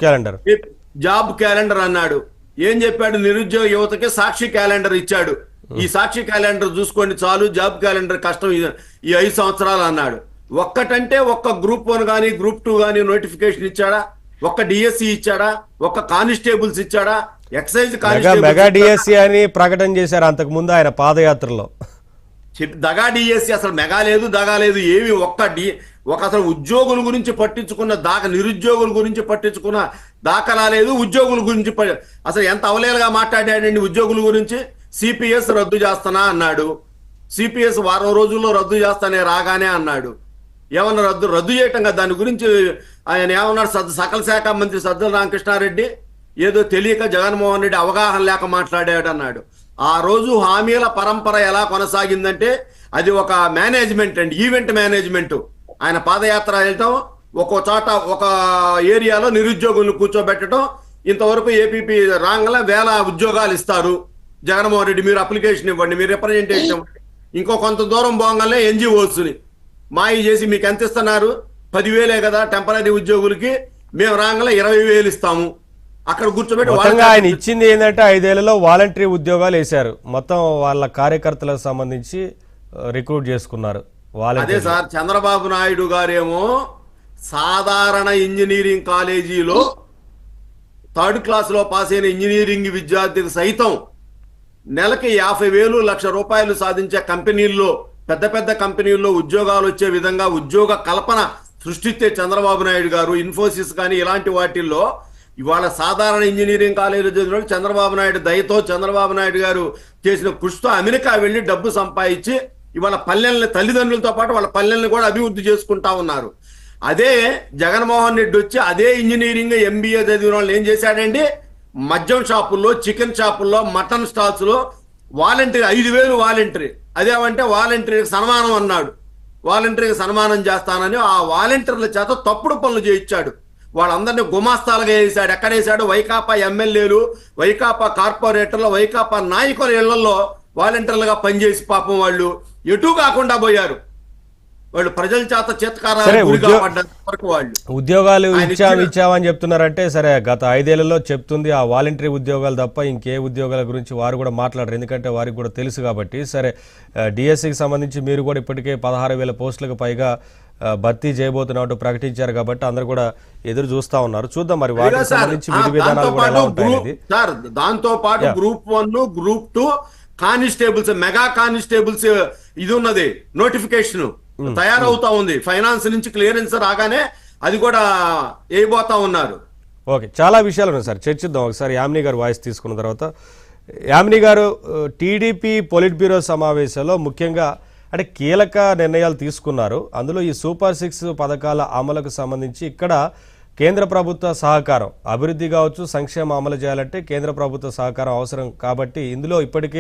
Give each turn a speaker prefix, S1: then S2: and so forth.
S1: Calendar
S2: job calendar అన్నాడు. ఏం చెప్పాడు? నిరుద్యోగ యువతకి సాక్షి క్యాలెండర్ ఇచ్చాడు. ఈ సాక్షి క్యాలెండర్ చూసుకోండి చాలు, జాబ్ క్యాలెండర్ కష్టం ఈ 5 సంవత్సరాలు అన్నాడు. ఒక్కటంటే ఒక్క గ్రూప్ 1 కానీ గ్రూప్ 2 కానీ నోటిఫికేషన్ ఇచ్చాడా? ఒక్క డిఎస్సి ఇచ్చాడా? ఒక్క కానిస్టేబుల్స్ ఇచ్చాడా? ఎక్సైజ్
S1: మెగా డిఎస్సి అని ప్రకటన చేశారు అంతకు ముందు ఆయన పాదయాత్రలో.
S2: దగా డిఎస్సి అసలు మెగా లేదు, దగా లేదు, ఏమి ఒక అసలు ఉద్యోగుల గురించి పట్టించుకున్న నిరుద్యోగుల గురించి పట్టించుకున్న దాఖలా లేదు. ఉద్యోగుల గురించి అసలు ఎంత అవలేలుగా మాట్లాడాడండి ఉద్యోగుల గురించి. సిపిఎస్ రద్దు చేస్తానా అన్నాడు. సిపిఎస్ వారం రోజుల్లో రద్దు చేస్తానే రాగానే అన్నాడు. ఏమన్నా రద్దు చేయటం కదా, దాని గురించి ఆయన ఏమన్నాడు? సకల శాఖ మంత్రి సజ్జల రామకృష్ణారెడ్డి ఏదో తెలియక జగన్మోహన్ రెడ్డి అవగాహన లేక మాట్లాడాడు అన్నాడు. ఆ రోజు హామీల పరంపర ఎలా కొనసాగిందంటే అది ఒక మేనేజ్మెంట్ అండి, ఈవెంట్ మేనేజ్మెంట్. ఆయన పాదయాత్ర వెళ్ళటం, ఒక్కో చోట ఒక ఏరియాలో నిరుద్యోగులను కూర్చోబెట్టడం. ఇంతవరకు ఏపీపీ రాంగల 1000 ఉద్యోగాలు ఇస్తారు జగన్మోహన్ రెడ్డి, మీరు అప్లికేషన్ ఇవ్వండి, మీరు రిప్రజెంటేషన్ ఇవ్వండి. ఇంకో కొంత దూరం పోగానే ఎన్జిఓస్ని మాయ చేసి మీకు ఎంత ఇస్తున్నారు? 10,000 కదా టెంపరీ ఉద్యోగులకి, మేము రాంగల 20,000 ఇస్తాము. అక్కడ కూర్చోబెట్టి
S1: ఆయన ఇచ్చింది ఏంటంటే 5 ఏళ్లలో వాలంటరీ ఉద్యోగాలు వేశారు. మొత్తం వాళ్ళ కార్యకర్తలకు సంబంధించి రిక్రూట్ చేసుకున్నారు.
S2: అదే సార్, చంద్రబాబు నాయుడు గారేమో సాధారణ ఇంజనీరింగ్ కాలేజీలో 3rd క్లాస్లో పాస్ అయిన ఇంజనీరింగ్ విద్యార్థికి సైతం నెలకి 50,000 1,00,000 సాధించే కంపెనీల్లో, పెద్ద పెద్ద కంపెనీల్లో ఉద్యోగాలు వచ్చే విధంగా ఉద్యోగ కల్పన సృష్టిస్తే చంద్రబాబు నాయుడు గారు, ఇన్ఫోసిస్ కానీ ఇలాంటి వాటిల్లో ఇవాళ సాధారణ ఇంజనీరింగ్ కాలేజీలో చదివిన చంద్రబాబు నాయుడు దయతో, చంద్రబాబు నాయుడు గారు చేసిన కృషితో అమెరికా వెళ్ళి డబ్బు సంపాదించి ఇవాళ పల్లెల్ని, తల్లిదండ్రులతో పాటు వాళ్ళ పల్లెల్ని కూడా అభివృద్ధి చేసుకుంటా ఉన్నారు. అదే జగన్మోహన్ రెడ్డి వచ్చి అదే ఇంజనీరింగ్ ఎంబీఏ చదివిన వాళ్ళు ఏం చేశాడండి? మద్యం షాపుల్లో, చికెన్ షాపుల్లో, మటన్ స్టాల్స్ లో వాలంటీర్ 5,000 వాలంటీర్. అదేమంటే వాలంటీర్కి సన్మానం అన్నాడు. వాలంటీర్కి సన్మానం చేస్తానని ఆ వాలంటీర్ల చేత తప్పుడు పనులు చేయించాడు. వాళ్ళందరినీ గుమాస్తాలుగా వేసాడు. ఎక్కడేసాడు? వైకాపా ఎమ్మెల్యేలు, వైకాపా కార్పొరేటర్లు, వైకాపా నాయకుల ఇళ్లలో వాలంటీర్లుగా పనిచేసి పాపం వాళ్ళు ఎటు కాకుండా పోయారు. వాళ్ళు ప్రజల చేత
S1: ఉద్యోగాలు ఇచ్చామని చెప్తున్నారంటే సరే, గత 5 ఏళ్లలో చెప్తుంది ఆ వాలంటరీ ఉద్యోగాలు తప్ప ఇంకే ఉద్యోగాల గురించి వారు కూడా మాట్లాడరు, ఎందుకంటే వారికి కూడా తెలుసు కాబట్టి. సరే, డిఎస్సికి సంబంధించి మీరు కూడా ఇప్పటికే 16,000 పోస్టులకు పైగా భర్తీ చేయబోతున్నట్టు ప్రకటించారు కాబట్టి అందరూ కూడా ఎదురు చూస్తా ఉన్నారు. చూద్దాం మరి వాటికి సంబంధించి విధి విధానాలు కూడా ఎలా ఉంటాయి.
S2: దాంతో పాటు group 1, group 2 constables, mega constables ఇది ఉన్నది, నోటిఫికేషన్ తయారవుతా ఉంది. ఫైనాన్స్ నుంచి క్లియరెన్స్ రాగానే అది కూడా వేయబోతా ఉన్నారు.
S1: ఓకే, చాలా విషయాలు ఉన్నాయి సార్, చర్చిద్దాం. ఒకసారి యామిని గారు వాయిస్ తీసుకున్న తర్వాత. యామిని గారు, టీడీపీ పొలిట్ బ్యూరో సమావేశంలో ముఖ్యంగా అంటే కీలక నిర్ణయాలు తీసుకున్నారు. అందులో ఈ సూపర్ 6 పథకాల అమలుకు సంబంధించి ఇక్కడ కేంద్ర ప్రభుత్వ సహకారం, అభివృద్ధి కావచ్చు, సంక్షేమ అమలు చేయాలంటే కేంద్ర ప్రభుత్వ సహకారం అవసరం కాబట్టి ఇందులో ఇప్పటికే